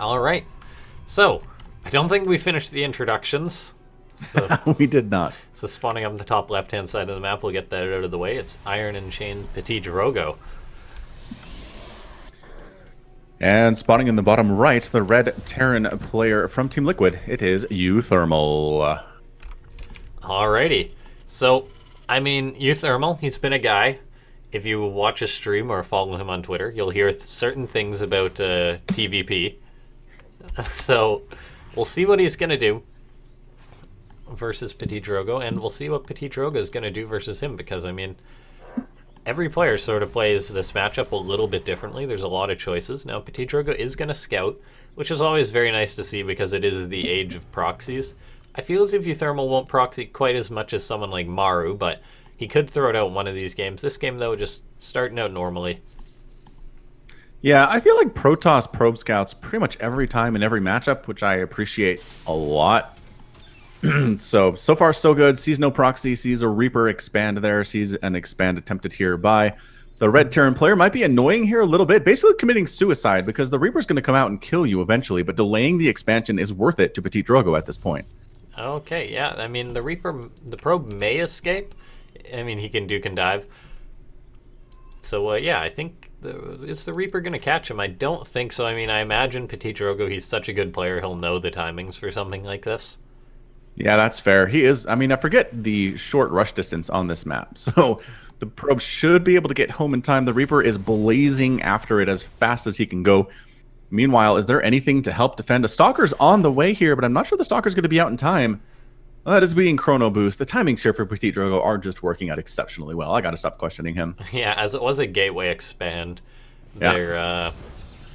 All right. So, I don't think we finished the introductions. So, We did not. so spawning up the top left-hand side of the map, we'll get that out of the way. It's Iron and Chain PtitDrogo. And spawning in the bottom right, the red Terran player from Team Liquid. It is uThermal. Alrighty. So, I mean, uThermal, he's been a guy. If you watch his stream or follow him on Twitter, you'll hear certain things about TvP. So, we'll see what he's going to do versus PtitDrogo, and we'll see what PtitDrogo is going to do versus him, because, I mean, every player sort of plays this matchup a little bit differently. There's a lot of choices. Now, PtitDrogo is going to scout, which is always very nice to see because it is the age of proxies. I feel as if uThermal won't proxy quite as much as someone like Maru, but he could throw it out in one of these games. This game, though, just starting out normally. Yeah, I feel like Protoss probe scouts pretty much every time in every matchup, which I appreciate a lot. So far so good. Sees no proxy, sees a Reaper expand there, sees an expand attempted here by the red Terran player. Might be annoying here a little bit, basically committing suicide because the Reaper's going to come out and kill you eventually, but delaying the expansion is worth it to PtitDrogo at this point. Okay, yeah, I mean, the Reaper, the probe may escape. I mean, he can duke and dive. So, yeah, I think, is the Reaper going to catch him? I don't think so. I mean, I imagine PtitDrogo, he's such a good player, he'll know the timings for something like this. Yeah, that's fair. He is. I mean, I forget the short rush distance on this map. So the probe should be able to get home in time. The Reaper is blazing after it as fast as he can go. Meanwhile, is there anything to help defend? A Stalker's on the way here, but I'm not sure the Stalker's going to be out in time. Well, that is being chrono boost. The timings here for PtitDrogo are just working out exceptionally well. I got to stop questioning him. Yeah, as it was a gateway expand, Yeah.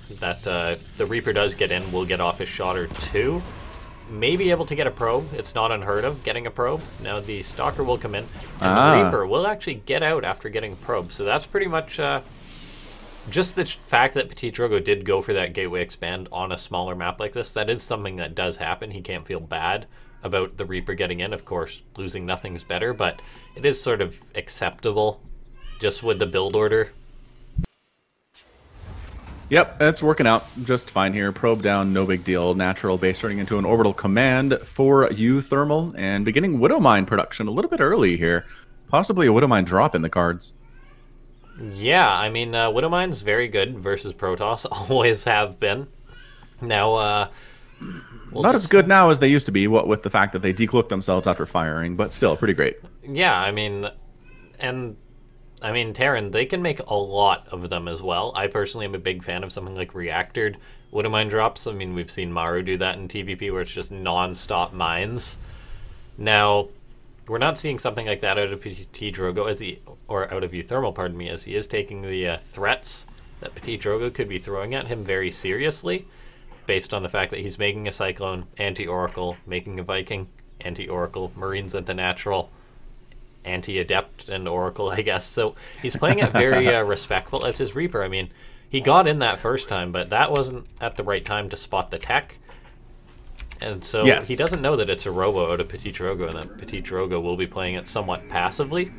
the Reaper does get in, will get off his shot or two. May be able to get a probe. It's not unheard of getting a probe. Now the Stalker will come in, and the Reaper will actually get out after getting probe. So that's pretty much just the fact that PtitDrogo did go for that gateway expand on a smaller map like this. That is something that does happen. He can't feel bad about the Reaper getting in. Of course, losing nothing's better, but it is sort of acceptable just with the build order. Yep, it's working out just fine here. Probe down, no big deal. Natural base turning into an orbital command for uThermal, and beginning Widow Mine production a little bit early here. Possibly a Widow Mine drop in the cards. Yeah, I mean, Widow Mine's very good versus Protoss. Always have been. Now, not as good now as they used to be, what with the fact that they decloaked themselves after firing, but still pretty great. Yeah, I mean, Terran, they can make a lot of them as well. I personally am a big fan of something like reactored Widow Mine drops. I mean, we've seen Maru do that in TvP where it's just non-stop mines. Now, we're not seeing something like that out of PtitDrogo, or out of uThermal, pardon me, as he is taking the threats that PtitDrogo could be throwing at him very seriously, based on the fact that he's making a Cyclone, anti-Oracle, making a Viking, anti-Oracle, Marines at the natural, anti-Adept and Oracle, I guess. So he's playing it very respectful as his Reaper. I mean, he got in that first time, but that wasn't at the right time to spot the tech. And so he doesn't know that it's a robo out of PtitDrogo, and that PtitDrogo will be playing it somewhat passively,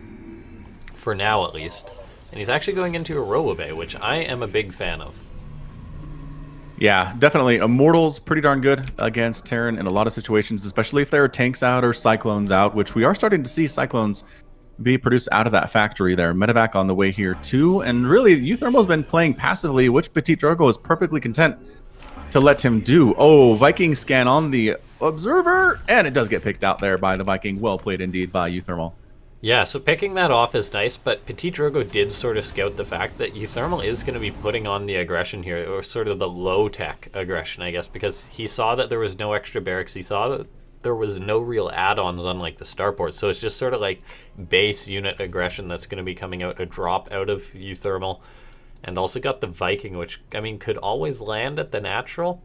for now at least. And he's actually going into a robo bay, which I am a big fan of. Yeah, definitely. Immortal's pretty darn good against Terran in a lot of situations, especially if there are tanks out or Cyclones out, which we are starting to see Cyclones be produced out of that factory there. Medevac on the way here too, and really uThermal's been playing passively, which PtitDrogo is perfectly content to let him do. Oh, Viking scan on the Observer, and it does get picked out there by the Viking. Well played indeed by uThermal. Yeah, so picking that off is nice, but PtitDrogo did sort of scout the fact that uThermal is going to be putting on the aggression here, or sort of the low-tech aggression, I guess, because he saw that there was no extra barracks. He saw that there was no real add-ons unlike the starport, so it's just sort of like base unit aggression that's going to be coming out, a drop out of uThermal. And also got the Viking, which, I mean, could always land at the natural.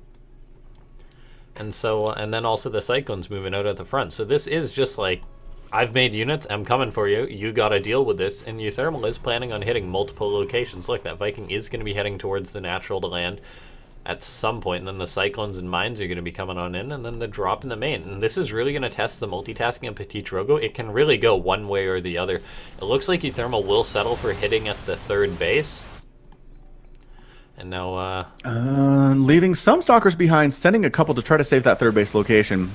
And so, and then also the Cyclones moving out at the front. So this is just like, I've made units, I'm coming for you, you gotta deal with this, and uThermal is planning on hitting multiple locations. Look, that Viking is going to be heading towards the natural to land at some point, and then the Cyclones and Mines are going to be coming on in, and then the drop in the main. And this is really going to test the multitasking of PtitDrogo. It can really go one way or the other. It looks like uThermal will settle for hitting at the third base. And now, leaving some stalkers behind, sending a couple to try to save that third base location.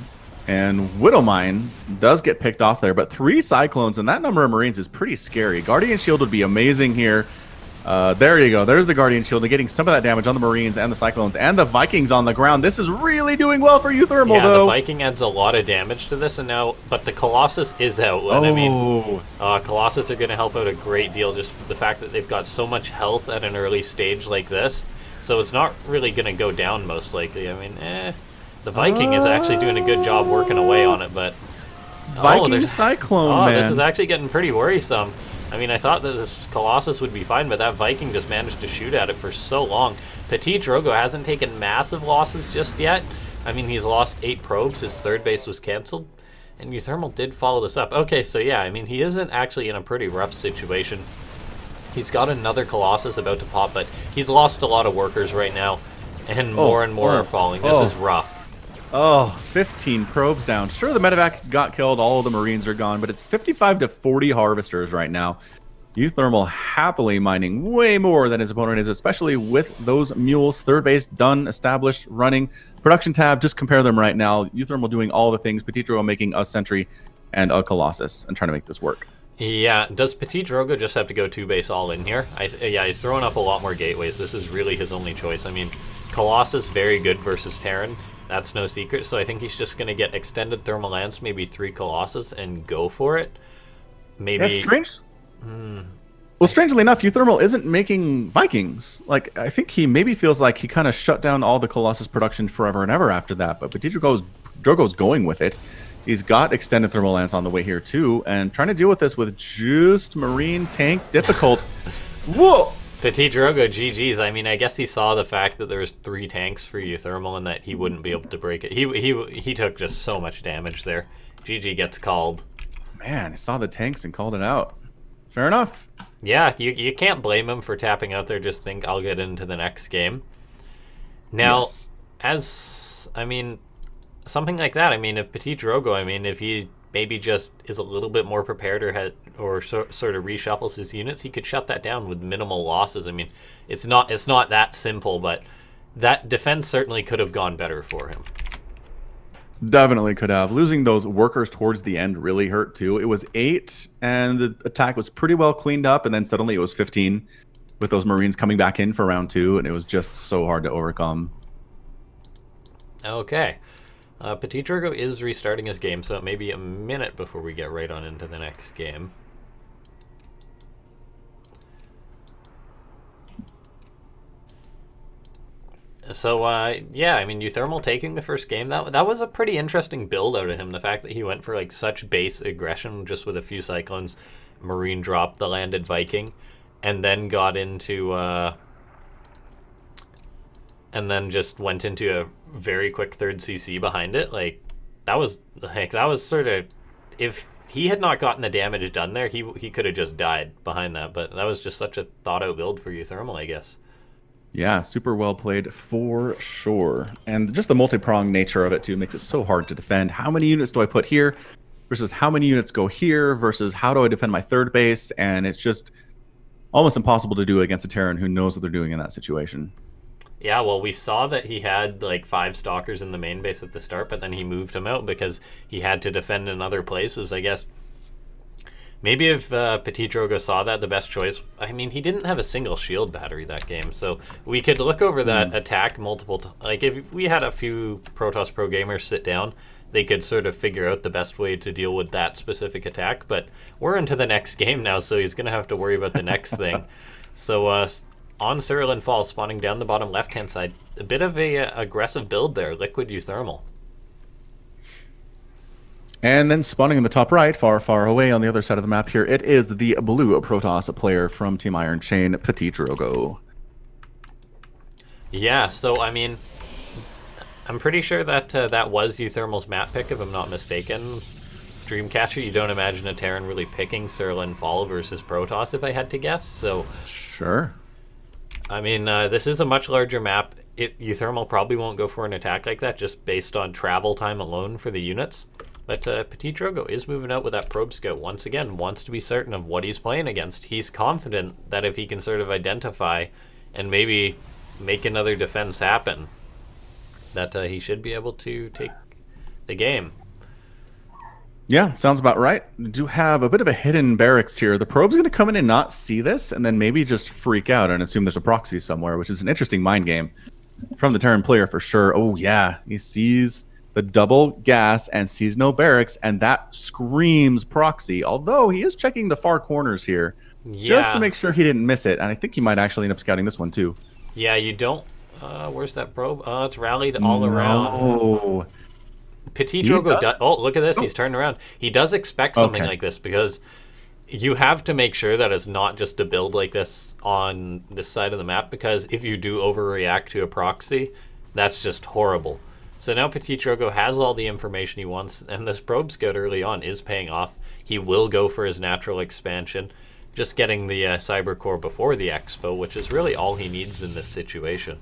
And Widowmine does get picked off there, but 3 Cyclones and that number of Marines is pretty scary. Guardian Shield would be amazing here. There you go. There's the Guardian Shield. They're getting some of that damage on the Marines and the Cyclones and the Vikings on the ground. This is really doing well for uThermal, though. The Viking adds a lot of damage to this, and now, but the Colossus is out. I mean, Colossus are going to help out a great deal, just the fact that they've got so much health at an early stage like this. So it's not really going to go down, most likely. I mean, the Viking is actually doing a good job working away on it, but... Viking Cyclone, man. This is actually getting pretty worrisome. I mean, I thought that this Colossus would be fine, but that Viking just managed to shoot at it for so long. PtitDrogo hasn't taken massive losses just yet. I mean, he's lost 8 probes. His third base was canceled. And uThermal did follow this up. Okay, so yeah, I mean, he isn't actually in a pretty rough situation. He's got another Colossus about to pop, but he's lost a lot of workers right now. And more are falling. This is rough. 15 probes down. Sure, the medevac got killed. All of the Marines are gone, but it's 55 to 40 harvesters right now. uThermal happily mining way more than his opponent is, especially with those mules. Third base done, established, running. Production tab, just compare them right now. uThermal doing all the things. PtitDrogo making a sentry and a Colossus and trying to make this work. Yeah, does PtitDrogo just have to go 2-base all in here? Yeah, he's throwing up a lot more gateways. This is really his only choice. I mean, Colossus, very good versus Terran. That's no secret, so I think he's just going to get extended thermal lance, maybe 3 Colossus, and go for it. Maybe... That's strange. Well, strangely enough, uThermal isn't making Vikings. Like, I think he maybe feels like he kind of shut down all the Colossus production forever and ever after that, but PtitDrogo's going with it. He's got extended thermal lance on the way here, too, and trying to deal with this with just Marine tank difficult. Whoa! PtitDrogo, GG's. I mean, I guess he saw the fact that there was 3 tanks for uThermal and that he wouldn't be able to break it. He took just so much damage there. GG gets called. Man, he saw the tanks and called it out. Fair enough. Yeah, you can't blame him for tapping out there. Just think, I'll get into the next game. Now, I mean, something like that. I mean, if PtitDrogo, I mean, if he maybe just is a little bit more prepared or sort of reshuffles his units, he could shut that down with minimal losses. I mean, it's not that simple, but that defense certainly could have gone better for him. Definitely could have. Losing those workers towards the end really hurt too. It was 8 and the attack was pretty well cleaned up, and then suddenly it was 15 with those Marines coming back in for round 2, and it was just so hard to overcome. Okay. PtitDrogo is restarting his game, so it may be a minute before we get right on into the next game. So, yeah, I mean, uThermal taking the first game, that was a pretty interesting build out of him. The fact that he went for, like, such base aggression just with a few Cyclones, Marine dropped the landed Viking, and then got into, and then just went into a very quick third CC behind it. Like, that was sort of, if he had not gotten the damage done there, he could have just died behind that. But that was just such a thought-out build for uThermal, I guess. Yeah, super well played for sure. And just the multi-pronged nature of it, too, makes it so hard to defend. How many units do I put here versus how many units go here versus how do I defend my third base? And it's just almost impossible to do against a Terran who knows what they're doing in that situation. Yeah, well, we saw that he had like 5 stalkers in the main base at the start, but then he moved them out because he had to defend in other places, I guess. Maybe if PtitDrogo saw that, the best choice... I mean, he didn't have a single shield battery that game, so we could look over that attack multiple times. Like, if we had a few Protoss Pro gamers sit down, they could sort of figure out the best way to deal with that specific attack, but we're into the next game now, so he's going to have to worry about the next thing. So, on Cerulean Falls, spawning down the bottom left-hand side, a bit of a aggressive build there, Liquid uThermal. And then spawning in the top right, far, far away on the other side of the map here, it is the blue Protoss player from Team Iron Chain, PtitDrogo. Yeah, so, I mean, I'm pretty sure that that was uThermal's map pick, if I'm not mistaken. Dreamcatcher, you don't imagine a Terran really picking Cerulean Fall versus Protoss, if I had to guess, so... Sure. I mean, this is a much larger map. uThermal probably won't go for an attack like that, just based on travel time alone for the units. But PtitDrogo is moving out with that probe scout once again, wants to be certain of what he's playing against. He's confident that if he can sort of identify and maybe make another defense happen, that he should be able to take the game. Yeah, sounds about right. We do have a bit of a hidden barracks here. The probe's going to come in and not see this, and then maybe just freak out and assume there's a proxy somewhere, which is an interesting mind game from the Terran player for sure. Oh, yeah, he sees the double gas and sees no barracks, and that screams proxy, although he is checking the far corners here just to make sure he didn't miss it, and I think he might actually end up scouting this one too. Yeah, you don't... where's that probe? Oh, it's rallied all around. Oh. PtitDrogo does... Oh, look at this. He's turned around. He does expect something like this because you have to make sure that it's not just a build like this on this side of the map, because if you do overreact to a proxy, that's just horrible. So now PtitDrogo has all the information he wants, and this probe scout early on is paying off. He will go for his natural expansion, just getting the cyber core before the expo, which is really all he needs in this situation.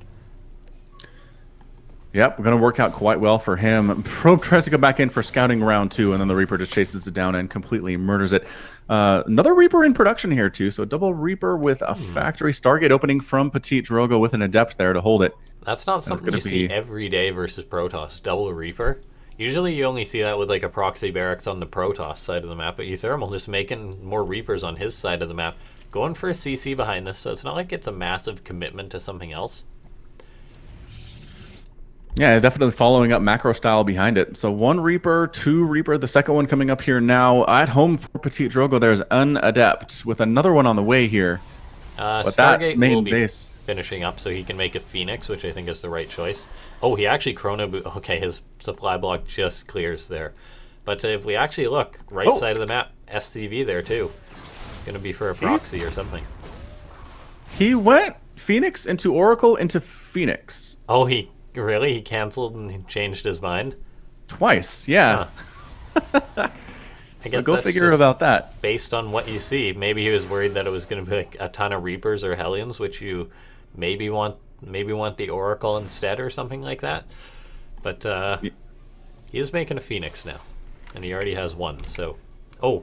Yep, going to work out quite well for him. Probe tries to go back in for scouting round 2, and then the Reaper just chases it down and completely murders it. Another Reaper in production here, too. So a double Reaper with a factory Stargate opening from PtitDrogo with an Adept there to hold it. That's not something you see every day versus Protoss. Double Reaper. Usually you only see that with like a proxy barracks on the Protoss side of the map, but uThermal just making more Reapers on his side of the map. Going for a CC behind this, so it's not like it's a massive commitment to something else. Yeah, definitely following up macro style behind it. So 1 Reaper, 2 Reaper, the second one coming up here now. At home for PtitDrogo, there's an Adept with another one on the way here. But Stargate that main will be base finishing up so he can make a Phoenix, which I think is the right choice. Oh, he actually chrono boot. Okay, his supply block just clears there. But if we actually look, right side of the map, SCV there too. Going to be for a proxy or something. He went Phoenix into Oracle into Phoenix. Oh, he really? He canceled and he changed his mind? Twice, yeah. Huh. I guess go figure about that. Based on what you see, maybe he was worried that it was going to be like a ton of Reapers or Hellions, which you maybe want the Oracle instead or something like that. But he is making a Phoenix now, and he already has one. So, oh,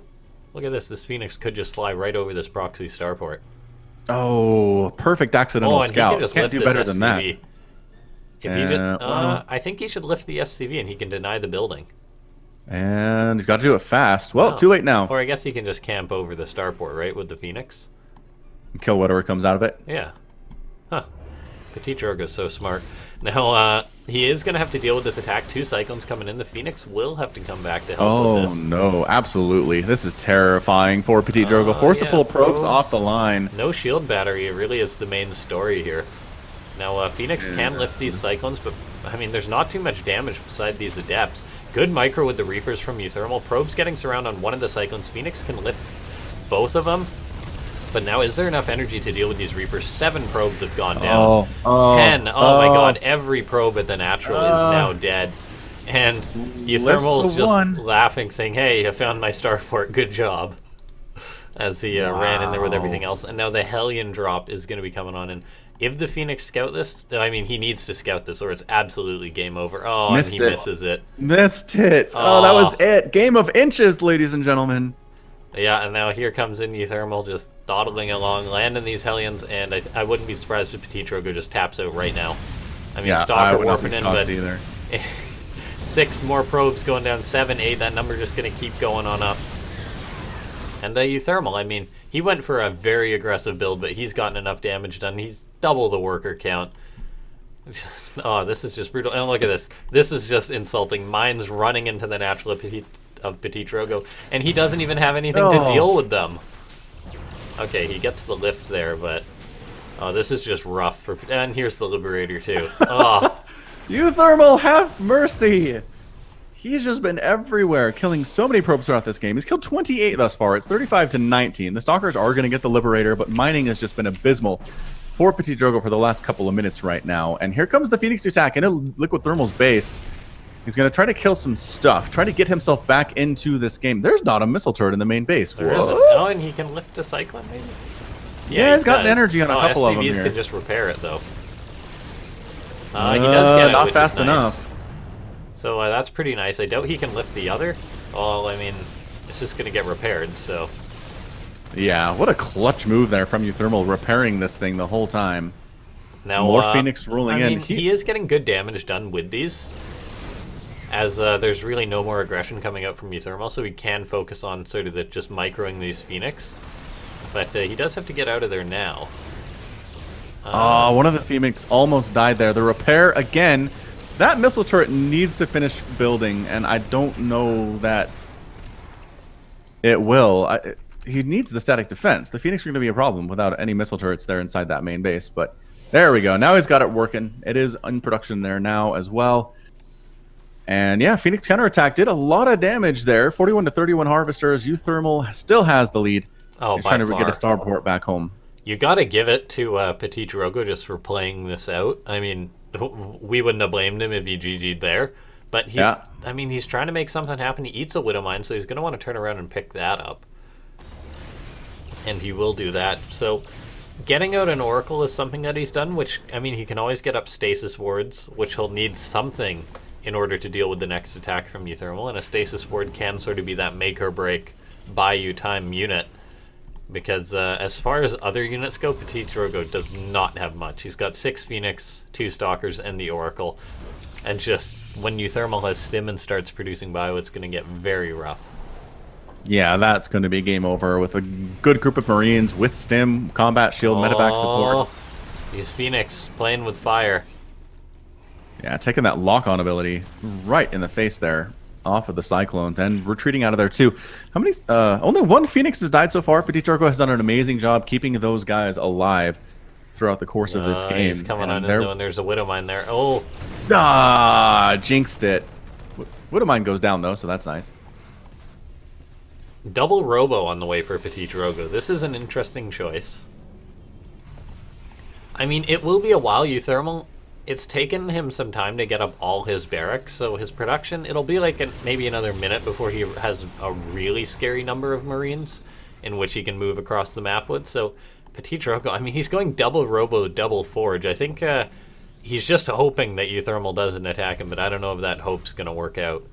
look at this! This Phoenix could just fly right over this proxy starport. Oh, perfect accidental scout! Can't do better than that. If he just, I think he should lift the SCV and he can deny the building. And he's got to do it fast. Well, too late now. Or I guess he can just camp over the starport, right, with the Phoenix? Kill whatever comes out of it. Yeah. Huh. PtitDrogo's so smart. Now, he is going to have to deal with this attack. 2 Cyclones coming in. The Phoenix will have to come back to help with this. Oh, no. Absolutely. This is terrifying for PtitDrogo. Forced to pull probes off the line. No shield battery. It really is the main story here. Now, Phoenix can lift these Cyclones, but, I mean, there's not too much damage beside these Adepts. Good micro with the Reapers from uThermal. Probes getting surround on one of the Cyclones. Phoenix can lift both of them. But now, is there enough energy to deal with these Reapers? 7 probes have gone down. 10. Oh my god, every probe at the natural is now dead. And uThermal's just laughing, saying, hey, I found my starport, good job. As he ran in there with everything else. And now the Hellion drop is going to be coming on in. If the Phoenix scout this, I mean, he needs to scout this or it's absolutely game over. Oh, and he misses it. Missed it. Oh, that was it. Game of inches, ladies and gentlemen. Yeah, and now here comes in uThermal just dawdling along, landing these Hellions, and I wouldn't be surprised if PtitDrogo just taps out right now. I mean, Stalker warping in, but either. 6 more probes going down, 7, 8, that number just going to keep going on up. And uThermal, I mean, he went for a very aggressive build, but he's gotten enough damage done. He's double the worker count. Oh, this is just brutal. And look at this. This is just insulting. Mine's running into the natural of PtitDrogo, and he doesn't even have anything to deal with them. Okay, he gets the lift there, but this is just rough. And here's the Liberator, too. Oh. uThermal, have mercy! He's just been everywhere, killing so many probes throughout this game. He's killed 28 thus far. It's 35-19. The Stalkers are going to get the Liberator, but mining has just been abysmal for PtitDrogo for the last couple of minutes right now. And here comes the Phoenix attack into Liquid Thermal's base. He's going to try to kill some stuff, try to get himself back into this game. There's not a missile turret in the main base. There isn't. Oh, and he can lift a Cyclone, maybe? Yeah, he's got energy on a couple of them here. SCVs can just repair it, though. He does get it, not which fast is nice. enough. So that's pretty nice. I doubt he can lift the other. Well, I mean, it's just going to get repaired, so... Yeah, what a clutch move there from uThermal, repairing this thing the whole time. Now, more Phoenix rolling I in. mean, he is getting good damage done with these, as there's really no more aggression coming out from uThermal, so he can focus on sort of just microing these Phoenix. But he does have to get out of there now. One of the Phoenix almost died there. The repair again. That missile turret needs to finish building, and I don't know that it will. He needs the static defense. The Phoenix are going to be a problem without any missile turrets there inside that main base. But there we go. Now he's got it working. It is in production there now as well. And yeah, Phoenix counterattack did a lot of damage there. 41 to 31 Harvesters. uThermal still has the lead. Oh, he's by trying to far. get a starport back home. You got to give it to PtitDrogo just for playing this out. I mean, we wouldn't have blamed him if he GG'd there. But he's, Yeah. I mean, he's trying to make something happen. He eats a Widow Mine, so he's going to want to turn around and pick that up. And he will do that. So getting out an Oracle is something that he's done, which, I mean, he can always get up Stasis Wards, which he'll need something in order to deal with the next attack from uThermal. And a Stasis Ward can sort of be that make or break buy you time unit. Because as far as other units go, PtitDrogo does not have much. He's got 6 Phoenix, 2 Stalkers, and the Oracle. And just when uThermal has Stim and starts producing bio, it's going to get very rough. Yeah, that's going to be game over with a good group of Marines with Stim, Combat Shield, Medevac support. These Phoenix playing with fire. Yeah, taking that lock-on ability right in the face there. Off of the Cyclones and retreating out of there too. How many? Only 1 Phoenix has died so far. PtitDrogo has done an amazing job keeping those guys alive throughout the course of this game. He's coming on in, and there's a Widow Mine there. Oh, jinxed it. Widow Mine goes down though, so that's nice. double Robo on the way for PtitDrogo. This is an interesting choice. I mean, it will be a while. uThermal, it's taken him some time to get up all his barracks, so his production, it'll be like maybe another minute before he has a really scary number of Marines in which he can move across the map with. So PtitDrogo, I mean, he's going double Robo, double Forge. I think he's just hoping that uThermal doesn't attack him, but I don't know if that hope's going to work out.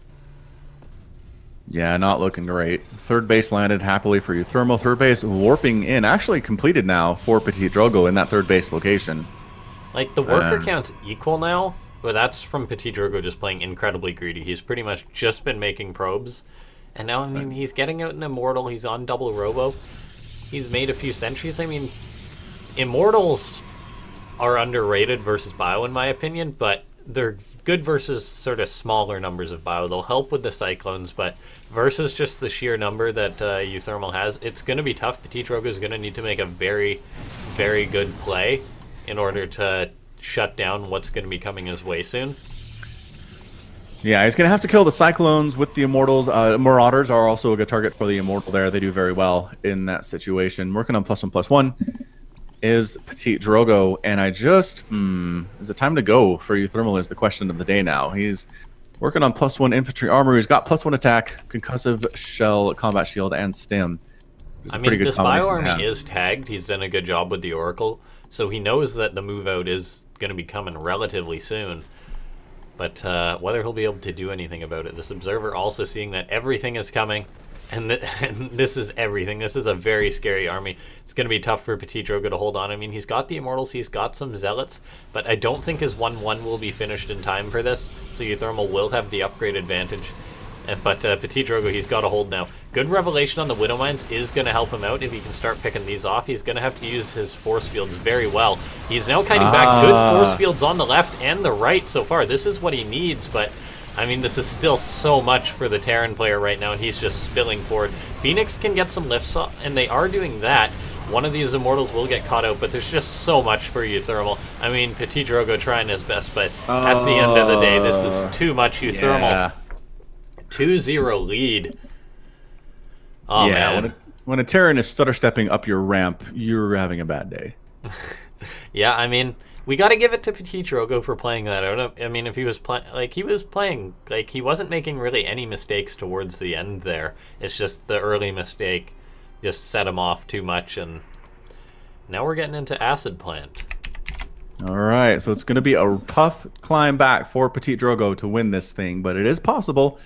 Yeah, not looking great. Third base landed happily for uThermal. Third base warping in, actually completed now for PtitDrogo in that third base location. Like, the worker count's equal now, but that's from PtitDrogo just playing incredibly greedy. He's pretty much just been making probes, and now, I mean, he's getting out an Immortal. He's on double Robo. He's made a few sentries. I mean, Immortals are underrated versus Bio, in my opinion, but they're good versus sort of smaller numbers of Bio. They'll help with the Cyclones, but versus just the sheer number that uThermal has, it's going to be tough. PtitDrogo is going to need to make a very, very good play in order to shut down what's going to be coming his way soon. Yeah, he's going to have to kill the Cyclones with the Immortals. Marauders are also a good target for the Immortal there. They do very well in that situation. Working on +1/+1 is PtitDrogo, and I just... is it time to go for uThermal is the question of the day now. He's working on +1 infantry armor. He's got +1 attack, concussive shell, combat shield, and stim. I mean, this Bio army is tagged. He's done a good job with the Oracle, so he knows that the move out is going to be coming relatively soon. But whether he'll be able to do anything about it. This Observer also seeing that everything is coming, and this is everything. This is a very scary army. It's going to be tough for PtitDrogo to hold on. I mean, he's got the Immortals, he's got some Zealots, but I don't think his 1-1 will be finished in time for this, so uThermal will have the upgrade advantage. But PtitDrogo, he's got a hold now. Good Revelation on the Widow Mines is going to help him out if he can start picking these off. He's going to have to use his force fields very well. He's now kiting back good force fields on the left and the right so far. This is what he needs, but I mean, this is still so much for the Terran player right now, and he's just spilling forward. Phoenix can get some lifts off, and they are doing that. One of these Immortals will get caught out, but there's just so much for uThermal. I mean, PtitDrogo trying his best, but at the end of the day, this is too much uThermal. Yeah. 2-0 lead. Oh, yeah, man. When a Terran is stutter-stepping up your ramp, you're having a bad day. Yeah, I mean, we got to give it to PtitDrogo for playing that out. I mean, if he was playing, he wasn't making really any mistakes towards the end there. It's just the early mistake just set him off too much, and now we're getting into Acid Plant. All right, so it's going to be a tough climb back for PtitDrogo to win this thing, but it is possible.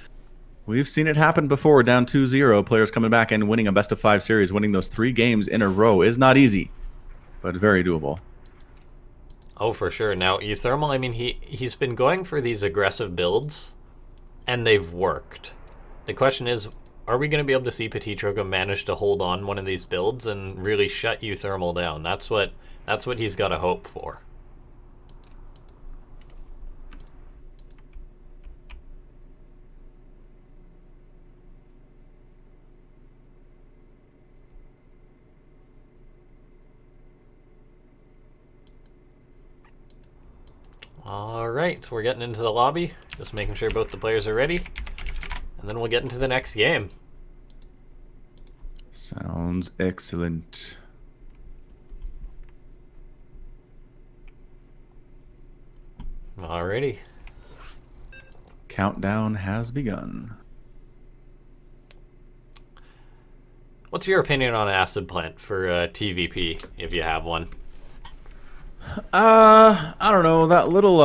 We've seen it happen before, down 2-0. Players coming back and winning a best-of-5 series, winning those 3 games in a row is not easy, but very doable. Oh, for sure. Now, uThermal, I mean, he's been going for these aggressive builds, and they've worked. The question is, are we going to be able to see PtitDrogo manage to hold on one of these builds and really shut uThermal down? That's what he's got to hope for. Alright, we're getting into the lobby, just making sure both the players are ready, and then we'll get into the next game. Sounds excellent. Alrighty. Countdown has begun. What's your opinion on Acid Plant for TvP, if you have one? I don't know, that little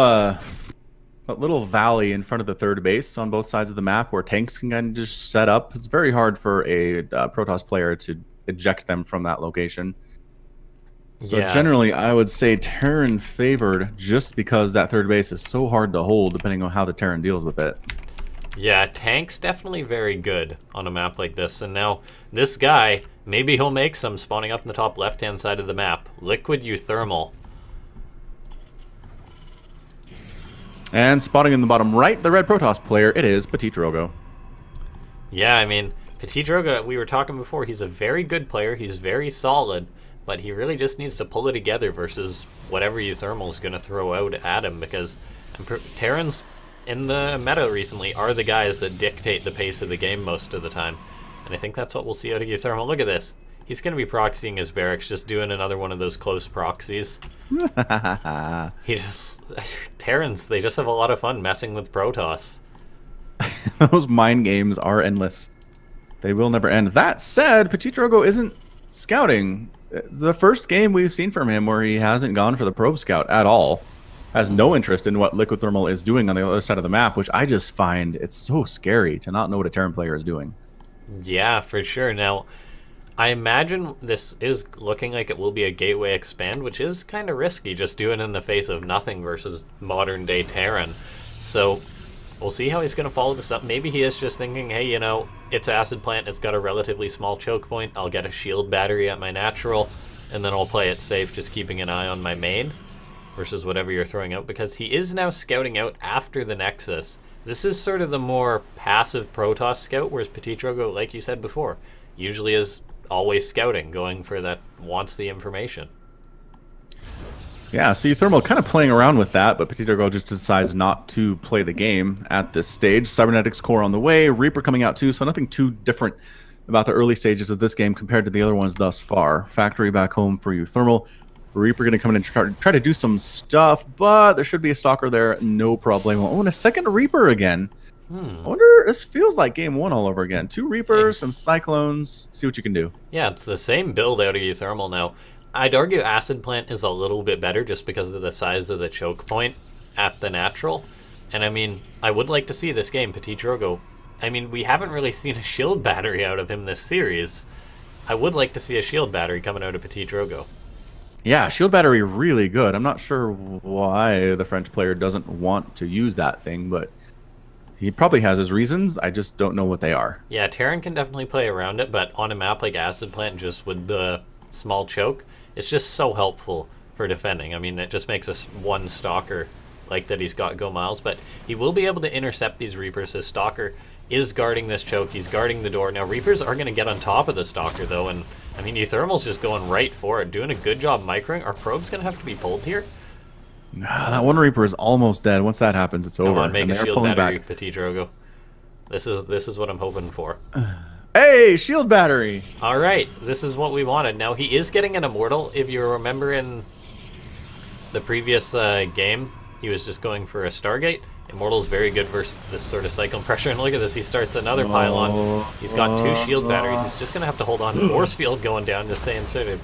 valley in front of the third base on both sides of the map where tanks can kind of just set up. It's very hard for a Protoss player to eject them from that location. So yeah. Generally, I would say Terran favored just because that third base is so hard to hold depending on how the Terran deals with it. Yeah, tank's definitely very good on a map like this. And now, this guy, maybe he'll make some spawning up in the top left-hand side of the map. Liquid uThermal. And spotting in the bottom right, the red Protoss player, it is PtitDrogo. Yeah, I mean, PtitDrogo, we were talking before, he's a very good player, he's very solid, but he really just needs to pull it together versus whatever uThermal is going to throw out at him, because Terrans in the meta recently are the guys that dictate the pace of the game most of the time. And I think that's what we'll see out of uThermal. Look at this. He's going to be proxying his barracks, just doing another one of those close proxies. Terrans, they just have a lot of fun messing with Protoss. Those mind games are endless. They will never end. That said, PtitDrogo isn't scouting. The first game we've seen from him where he hasn't gone for the probe scout at all. Has no interest in what Liquid Thermal is doing on the other side of the map, which I just find it's so scary to not know what a Terran player is doing. Yeah, for sure. Now, I imagine this is looking like it will be a gateway expand, which is kind of risky, just doing it in the face of nothing versus modern day Terran. So we'll see how he's going to follow this up. Maybe he is just thinking, hey, you know, it's Acid Plant, it's got a relatively small choke point, I'll get a shield battery at my natural, and then I'll play it safe, just keeping an eye on my main versus whatever you're throwing out, because he is now scouting out after the Nexus. This is sort of the more passive Protoss scout, whereas PtitDrogo, like you said before, usually is always scouting, going for that, wants the information. Yeah, so uThermal kind of playing around with that, but PtitDrogo just decides not to play the game at this stage. Cybernetics core on the way, Reaper coming out too, so nothing too different about the early stages of this game compared to the other ones thus far. Factory back home for uThermal. Reaper going to come in and try to do some stuff, but there should be a Stalker there, no problem. Oh, and a second Reaper again. I wonder, this feels like game one all over again. 2 Reapers, some Cyclones, see what you can do. Yeah, it's the same build out of uThermal now. I'd argue Acid Plant is a little bit better just because of the size of the choke point at the natural. And I mean, I would like to see this game, PtitDrogo. I mean, we haven't really seen a shield battery out of him this series. I would like to see a shield battery coming out of PtitDrogo. Yeah, shield battery really good. I'm not sure why the French player doesn't want to use that thing, but he probably has his reasons. I just don't know what they are. Yeah, Terran can definitely play around it, but on a map like Acid Plant, just with the small choke, it's just so helpful for defending. I mean, it just makes us one Stalker like that he's got go miles, but he will be able to intercept these Reapers. His Stalker is guarding this choke. He's guarding the door. Now, Reapers are going to get on top of the Stalker, though, and I mean, uThermal's just going right for it, doing a good job microing. Are probes going to have to be pulled here? Nah, that one Reaper is almost dead. Once that happens, it's over. Come on, make a shield battery, PtitDrogo. This is what I'm hoping for. Hey, shield battery! All right, this is what we wanted. Now, he is getting an Immortal. If you remember in the previous game, he was just going for a Stargate. Immortal's very good versus this sort of cyclone pressure. And look at this, he starts another pylon. He's got 2 shield batteries. He's just going to have to hold on. Force field going down, just saying, sort of,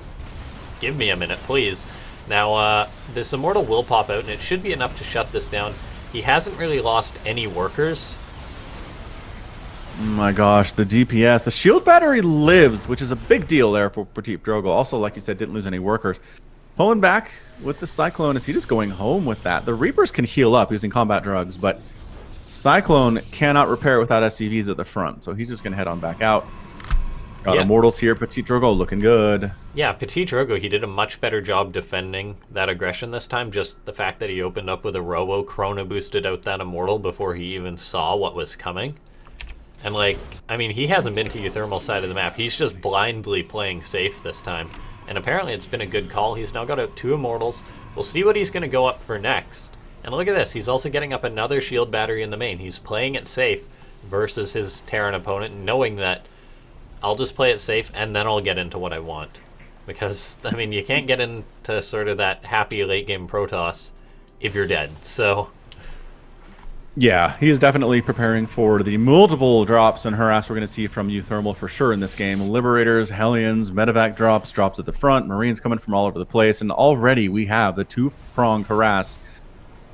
give me a minute, please. Now, this Immortal will pop out, and it should be enough to shut this down. He hasn't really lost any workers. Oh my gosh, the DPS. The shield battery lives, which is a big deal there for PtitDrogo. Also, like you said, didn't lose any workers. Pulling back with the Cyclone. Is he just going home with that? The Reapers can heal up using combat drugs, but Cyclone cannot repair it without SCVs at the front, so he's just going to head on back out. Got Immortals here. PtitDrogo looking good. Yeah, PtitDrogo, he did a much better job defending that aggression this time. Just the fact that he opened up with a Robo, Chrono boosted out that Immortal before he even saw what was coming. And, like, I mean, he hasn't been to uThermal side of the map. He's just blindly playing safe this time. And apparently it's been a good call. He's now got out 2 Immortals. We'll see what he's going to go up for next. And look at this. He's also getting up another shield battery in the main. He's playing it safe versus his Terran opponent, knowing that I'll just play it safe and then I'll get into what I want. Because, I mean, you can't get into sort of that happy late game Protoss if you're dead. So yeah, he is definitely preparing for the multiple drops and harass we're going to see from uThermal for sure in this game. Liberators, Hellions, Medevac drops at the front, Marines coming from all over the place, and already we have the 2-pronged harass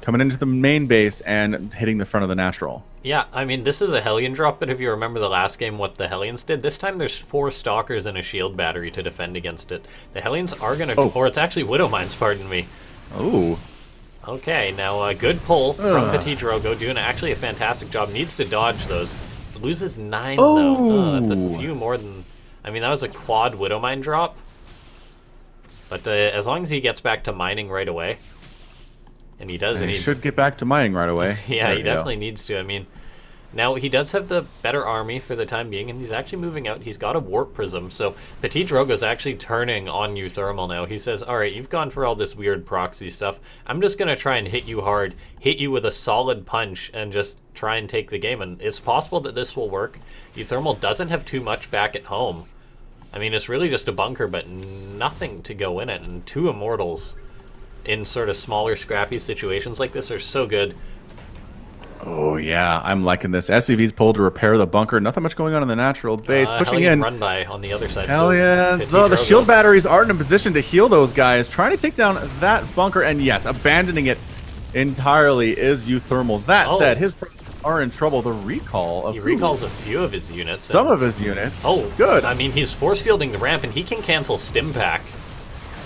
coming into the main base and hitting the front of the natural. yeah, I mean, this is a Hellion drop, but if you remember the last game, what the Hellions did, this time there's 4 Stalkers and a shield battery to defend against it. The Hellions are going to, or it's actually Widow Mines, pardon me. Oh. Okay, now a good pull from PtitDrogo, doing actually a fantastic job. Needs to dodge those. Loses 9 though. That's a few more than... I mean, that was a quad Widow Mine drop. But as long as he gets back to mining right away, and he does, and he should get back to mining right away. Yeah, he definitely needs to. I mean, now he does have the better army for the time being, and he's actually moving out. He's got a Warp Prism, so PtitDrogo's actually turning on uThermal now. He says, all right, you've gone for all this weird proxy stuff. I'm just going to try and hit you hard, hit you with a solid punch, and just try and take the game. And it's possible that this will work. uThermal doesn't have too much back at home. I mean, it's really just a bunker, but nothing to go in it, and 2 Immortals in sort of smaller, scrappy situations like this are so good. Oh, yeah, I'm liking this. SCV's pulled to repair the bunker. Nothing much going on in the natural base. Pushing Hellion in. Run by on the other side. Hell yeah. The shield batteries aren't in a position to heal those guys. Trying to take down that bunker. And yes, abandoning it entirely is uThermal. That said, his pros are in trouble. The recall of he recalls a few of his units. Some of his units. Oh, good. I mean, he's force fielding the ramp, and he can cancel Stim Pack.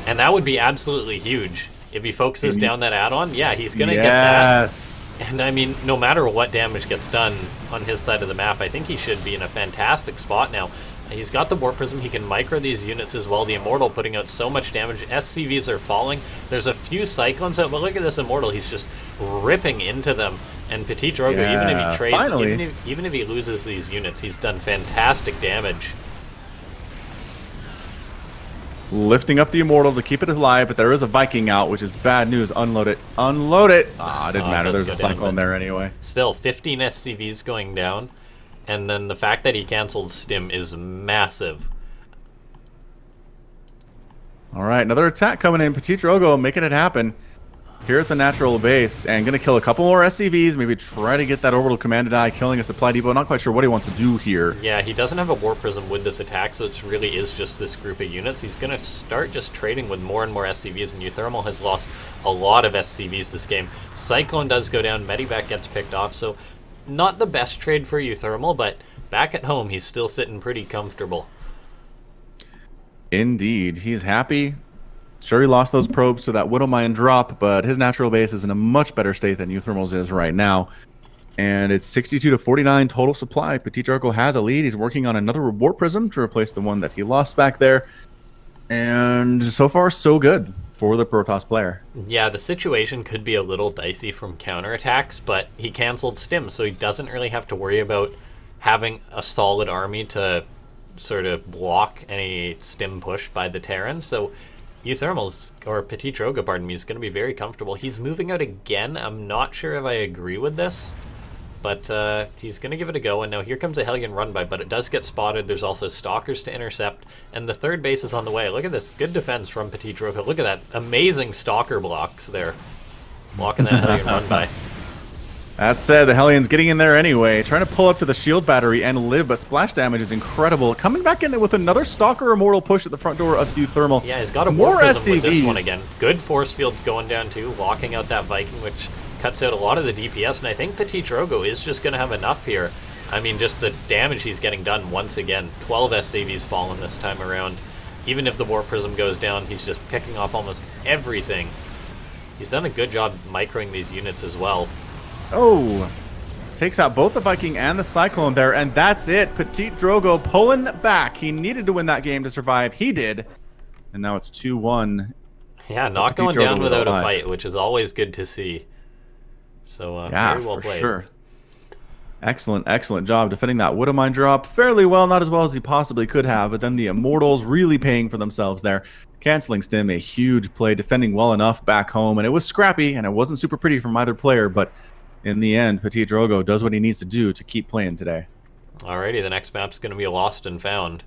And that would be absolutely huge. If he focuses down that add-on, yeah, he's going to get that. And I mean, no matter what damage gets done on his side of the map, I think he should be in a fantastic spot now. He's got the Warp Prism, he can micro these units as well. The Immortal putting out so much damage. SCVs are falling. There's a few Cyclones out, but look at this Immortal. He's just ripping into them. And PtitDrogo, even if he trades, even if he loses these units, he's done fantastic damage. Lifting up the Immortal to keep it alive, but there is a Viking out, which is bad news. Unload it. Unload it! Ah, it didn't matter. There's a Cyclone there anyway. Still, 15 SCVs going down, and then the fact that he canceled Stim is massive. All right, another attack coming in. PtitDrogo making it happen here at the natural base, and going to kill a couple more SCVs, maybe try to get that orbital command to die, killing a supply depot. Not quite sure what he wants to do here. Yeah, he doesn't have a Warp Prism with this attack, so it really is just this group of units. He's going to start just trading with more and more SCVs, and uThermal has lost a lot of SCVs this game. Cyclone does go down, Medivac gets picked off, so not the best trade for uThermal, but back at home, he's still sitting pretty comfortable. Indeed. He's happy. Sure, he lost those probes to that Widow Mine drop, but his natural base is in a much better state than uThermal's is right now. And it's 62 to 49 total supply. PtitDrogo has a lead. He's working on another Warp Prism to replace the one that he lost back there. And so far, so good for the Protoss player. Yeah, the situation could be a little dicey from counterattacks, but he canceled Stim, so he doesn't really have to worry about having a solid army to sort of block any Stim push by the Terran. So uThermal's, or PtitDrogo, pardon me, is going to be very comfortable. He's moving out again. I'm not sure if I agree with this, but he's going to give it a go. And now here comes a Hellion run by, but it does get spotted. There's also Stalkers to intercept, and the third base is on the way. Look at this. Good defense from PtitDrogo. Look at that. Amazing Stalker blocks there. Blocking that Hellion run by. That said, the Hellion's getting in there anyway, trying to pull up to the shield battery and live, but splash damage is incredible. Coming back in with another Stalker Immortal push at the front door of uThermal. Yeah, he's got a Warp Prism with this one again. Good force fields going down too, locking out that Viking, which cuts out a lot of the DPS, and I think PtitDrogo is just going to have enough here. I mean, just the damage he's getting done once again. 12 SCVs fallen this time around. even if the Warp Prism goes down, he's just picking off almost everything. He's done a good job microing these units as well. Oh, takes out both the Viking and the Cyclone there, and that's it. PtitDrogo pulling back. He needed to win that game to survive. He did. And now it's 2-1. Yeah, not going down without a fight, which is always good to see. So, yeah, very well played. Sure. Excellent, excellent job defending that Widow Mine drop fairly well, not as well as he possibly could have, but then the Immortals really paying for themselves there. Canceling Stim, a huge play, defending well enough back home, and it was scrappy, and it wasn't super pretty from either player, but in the end, PtitDrogo does what he needs to do to keep playing today. Alrighty, the next map's going to be Lost and Found.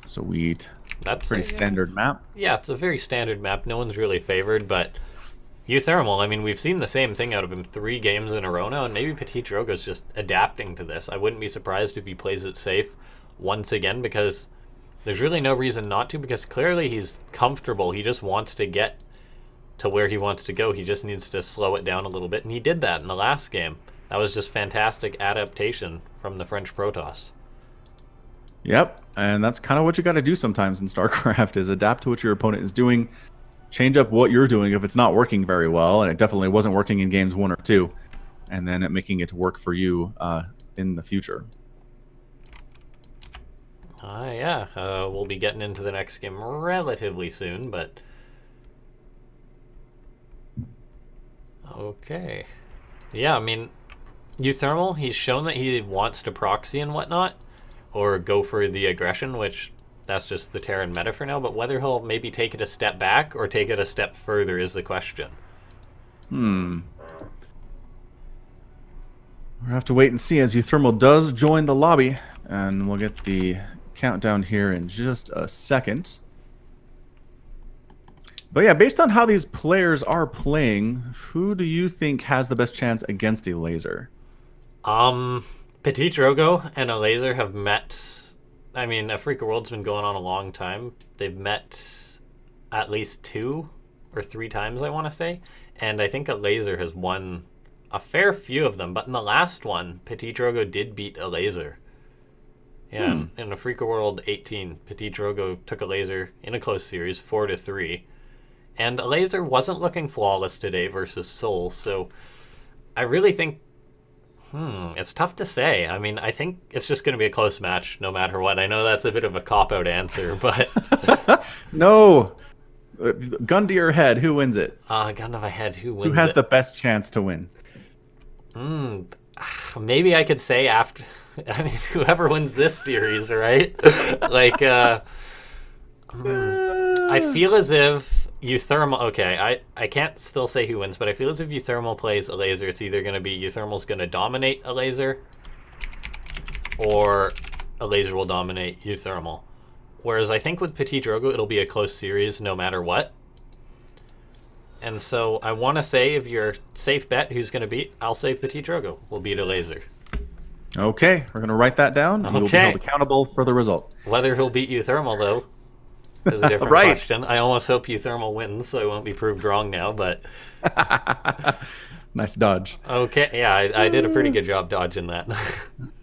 Sweet. That's pretty standard map. Yeah, it's a very standard map. No one's really favored, but uThermal, I mean, we've seen the same thing out of him 3 games in a row now, and maybe PtitDrogo's just adapting to this. I wouldn't be surprised if he plays it safe once again, because there's really no reason not to, because clearly he's comfortable. He just wants to get to where he wants to go. He just needs to slow it down a little bit, and he did that in the last game. That was just fantastic adaptation from the French Protoss. Yep, and that's kind of what you got to do sometimes in StarCraft, is adapt to what your opponent is doing, change up what you're doing if it's not working very well, and it definitely wasn't working in games 1 or 2, and then making it work for you in the future. Yeah, we'll be getting into the next game relatively soon, but okay. Yeah, I mean, uThermal, he's shown that he wants to proxy and whatnot, or go for the aggression, which that's just the Terran meta for now, but whether he'll maybe take it a step back or take it a step further is the question. We'll have to wait and see as uThermal does join the lobby, and we'll get the countdown here in just a second. But yeah, based on how these players are playing, who do you think has the best chance against a laser? PtitDrogo and a laser have met. I mean, Afreeca World's been going on a long time. They've met at least 2 or 3 times, I want to say. And I think a laser has won a fair few of them. But in the last one, PtitDrogo did beat a laser. Yeah, in Afreeca World 18, PtitDrogo took a laser in a close series, 4-3. And a laser wasn't looking flawless today versus Seoul. So I really think it's tough to say. I mean, I think it's just going to be a close match no matter what. I know that's a bit of a cop-out answer, but... No! Gun to your head, who wins it? Gun to my head, who wins it? Who has the best chance to win? Maybe I could say after... I mean, whoever wins this series, right? Like, I feel as if uThermal... Okay, I can't still say who wins, but I feel as if uThermal plays a laser, it's either going to be uThermal's going to dominate a laser, or a laser will dominate uThermal. Whereas I think with PtitDrogo, it'll be a close series no matter what. And so I want to say, if you're safe bet who's going to beat, I'll say PtitDrogo will beat a laser. Okay, we're going to write that down, and you'll be held accountable for the result. Whether he'll beat uThermal, though, is a different question. I almost hope uThermal wins, so I won't be proved wrong now, but... Nice dodge. Okay, yeah, I did a pretty good job dodging that.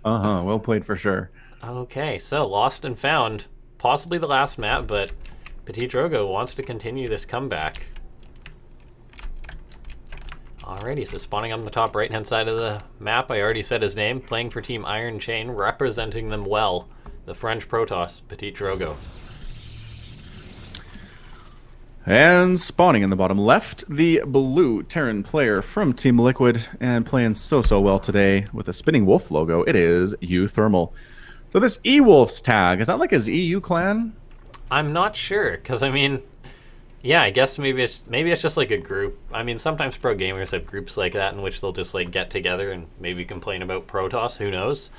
Well played for sure. Okay, so Lost and Found. Possibly the last map, but PtitDrogo wants to continue this comeback. Alrighty, so spawning on the top right-hand side of the map, I already said his name, playing for Team Iron Chain, representing them well, the French Protoss, PtitDrogo. And spawning in the bottom left, the blue Terran player from Team Liquid, and playing so well today with a spinning wolf logo, it is uThermal. So this E-Wolf's tag, is that like his EU clan? I'm not sure, because I mean... Yeah, I guess maybe it's just like a group. I mean, sometimes pro gamers have groups like that in which they'll just like get together and maybe complain about Protoss. Who knows?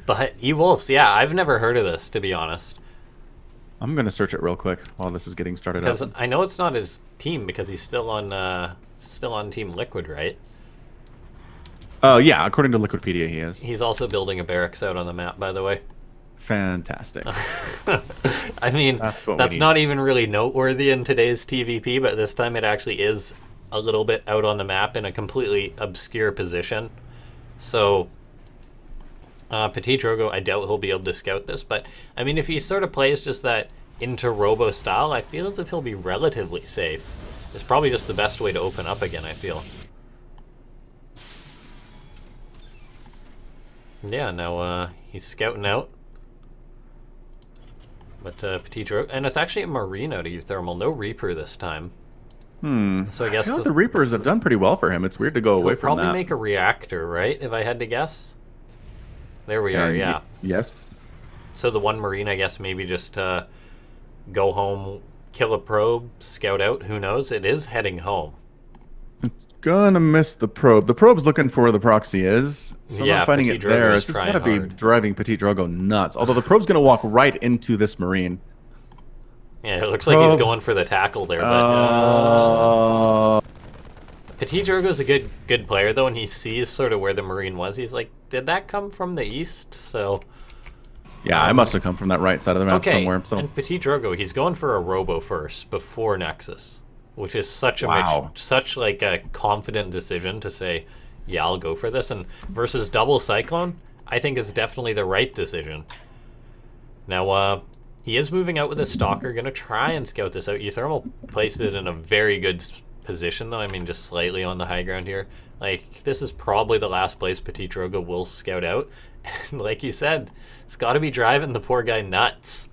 But E-Wolves, yeah, I've never heard of this, to be honest. I'm gonna search it real quick while this is getting started. Because I know it's not his team because he's still on Team Liquid, right? Yeah, according to Liquipedia, he is. He's also building a barracks out on the map, by the way. Fantastic. I mean, that's not even really noteworthy in today's TvP, but this time it actually is a little bit out on the map in a completely obscure position. So PtitDrogo, I doubt he'll be able to scout this, but I mean, if he sort of plays just that into robo style, I feel as if he'll be relatively safe. It's probably just the best way to open up again, I feel. Yeah, now he's scouting out. But PtitDrogo, and it's actually a Marine out of uThermal, no Reaper this time. So I guess the Reapers have done pretty well for him. It's weird to go away from that. Probably make a reactor, right? If I had to guess. There we are, yeah. Yes. So the one Marine, I guess, maybe just go home, kill a probe, scout out. Who knows? It is heading home. It's gonna miss the probe. The probe's looking for where the proxy is. So yeah, not finding it there. It's just gotta be driving PtitDrogo nuts. Although the probe's gonna walk right into this Marine. Yeah, it looks like he's going for the tackle there, but PtitDrogo's a good player though, and he sees sort of where the Marine was. He's like, did that come from the east? So yeah, I must have come from that right side of the map somewhere. So. And PtitDrogo, he's going for a robo first before Nexus, which is such a such like a confident decision to say, yeah, I'll go for this. And versus double Cyclone, I think is definitely the right decision. Now, he is moving out with a Stalker, gonna try and scout this out. uThermal placed it in a very good position, though. I mean, just slightly on the high ground here. Like, this is probably the last place PtitDrogo will scout out. And like you said, it's got to be driving the poor guy nuts.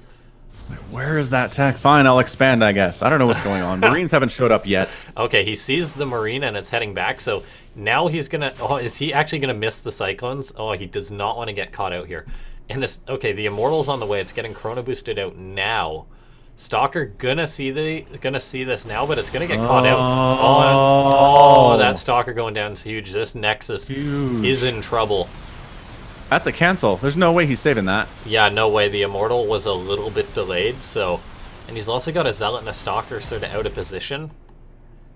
Where is that tech? Fine, I'll expand, I guess. I don't know what's going on. Marines haven't showed up yet. Okay, he sees the Marine and it's heading back, so now he's gonna... Oh, is he actually gonna miss the Cyclones? Oh, he does not want to get caught out here. And this... Okay, the Immortal's on the way. It's getting Chrono boosted out now. Stalker gonna see this now, but it's gonna get caught out. Oh, that Stalker going down is huge. This Nexus is in trouble. That's a cancel. There's no way he's saving that. Yeah, no way. The Immortal was a little bit delayed, so... And he's also got a Zealot and a Stalker sort of out of position.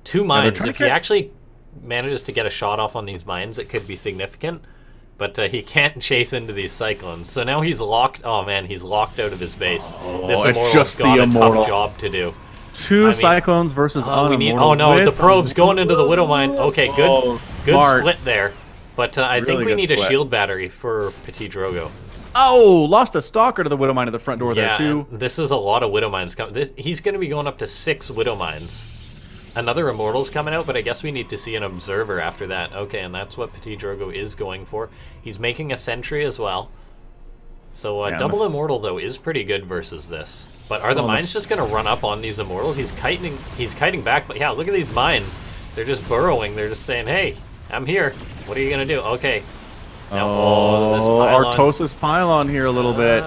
2 mines. If he actually manages to get a shot off on these mines, it could be significant. But he can't chase into these Cyclones. So now he's locked... Oh, man, he's locked out of his base. This Immortal's got a tough job to do. Two Cyclones versus Immortal. Oh, no, the probe's going into the Widow Mine. Okay, good split there. But I think we need a shield battery for PtitDrogo. Oh, lost a Stalker to the Widow Mine at the front door there, too. This is a lot of Widow Mines coming. He's going to be going up to 6 Widow Mines. Another Immortal's coming out, but I guess we need to see an Observer after that. Okay, and that's what PtitDrogo is going for. He's making a Sentry as well. So double Immortal, though, is pretty good versus this. But are the mines just going to run up on these Immortals? He's kiting back, but yeah, look at these mines. They're just burrowing. They're just saying, hey, I'm here. What are you going to do? Okay. Now, this pylon. Artosis pylon here a little bit.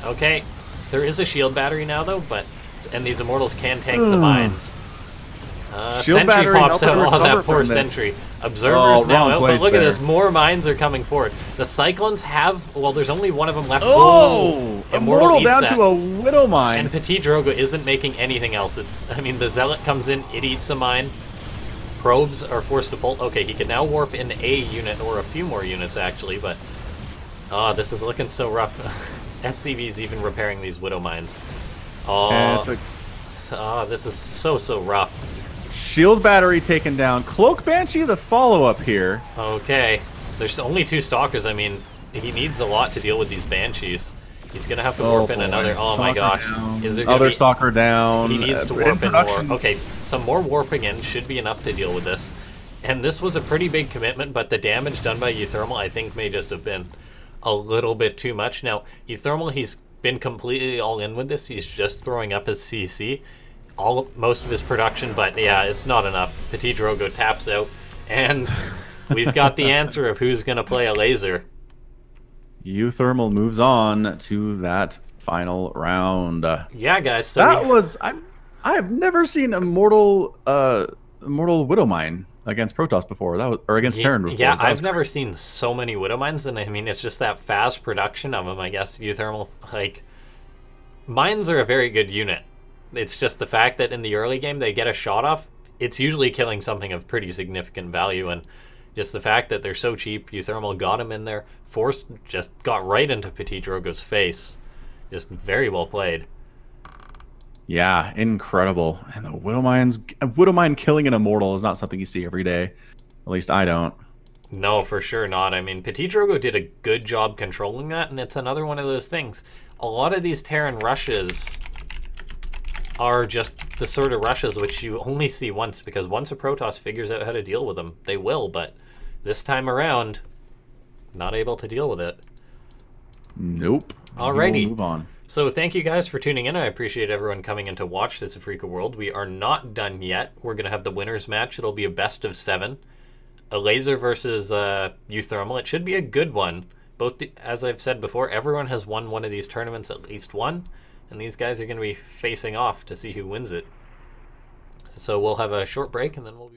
Okay. There is a shield battery now, though, and these Immortals can tank the mines. Shield Sentry battery pops out on that poor Sentry. Observers now out, but look at this. More mines are coming forward. The Cyclones have... Well, there's only one of them left. Oh! Immortal down to a Widow Mine. And PtitDrogo isn't making anything else. I mean, the Zealot comes in, it eats a mine. Probes are forced to pull. Okay, he can now warp in a unit, or a few more units, actually, but... Oh, this is looking so rough. SCV's even repairing these Widow Mines. Oh, this is so rough. Shield battery taken down. Cloak Banshee, the follow-up here. Okay. There's only 2 Stalkers. I mean, he needs a lot to deal with these Banshees. He's going to have to warp in another... Oh my gosh. Is there other Stalker down. He needs to warp in more. Okay, some more warping in should be enough to deal with this. And this was a pretty big commitment, but the damage done by uThermal, I think, may just have been a little bit too much. Now, uThermal, he's been completely all in with this. He's just throwing up his CC. Most of his production, but yeah, it's not enough. PtitDrogo taps out, and we've got the answer of who's going to play a laser. uThermal moves on to that final round. Yeah, guys. So that was... I've never seen Immortal Widow Mine against Protoss before. That was, or against Terran before. Yeah, I've never seen so many Widow Mines, and I mean, it's just that fast production of them, I guess. uThermal, like... Mines are a very good unit. It's just the fact that in the early game they get a shot off, it's usually killing something of pretty significant value, and just the fact that they're so cheap, uThermal got him in there, forced, just got right into PtitDrogo's face. Just very well played. Yeah, incredible. And the Widow Mine killing an Immortal is not something you see every day. At least I don't. No, for sure not. I mean, PtitDrogo did a good job controlling that, and it's another one of those things. A lot of these Terran rushes are just the sort of rushes which you only see once, because once a Protoss figures out how to deal with them, they will, but this time around, not able to deal with it. Nope. Alrighty. We'll move on. So thank you guys for tuning in. I appreciate everyone coming in to watch this Afreeca World. We are not done yet. We're going to have the winners match. It'll be a best of 7. A laser versus uThermal. It should be a good one. As I've said before, everyone has won one of these tournaments at least one. And these guys are going to be facing off to see who wins it. So we'll have a short break and then we'll be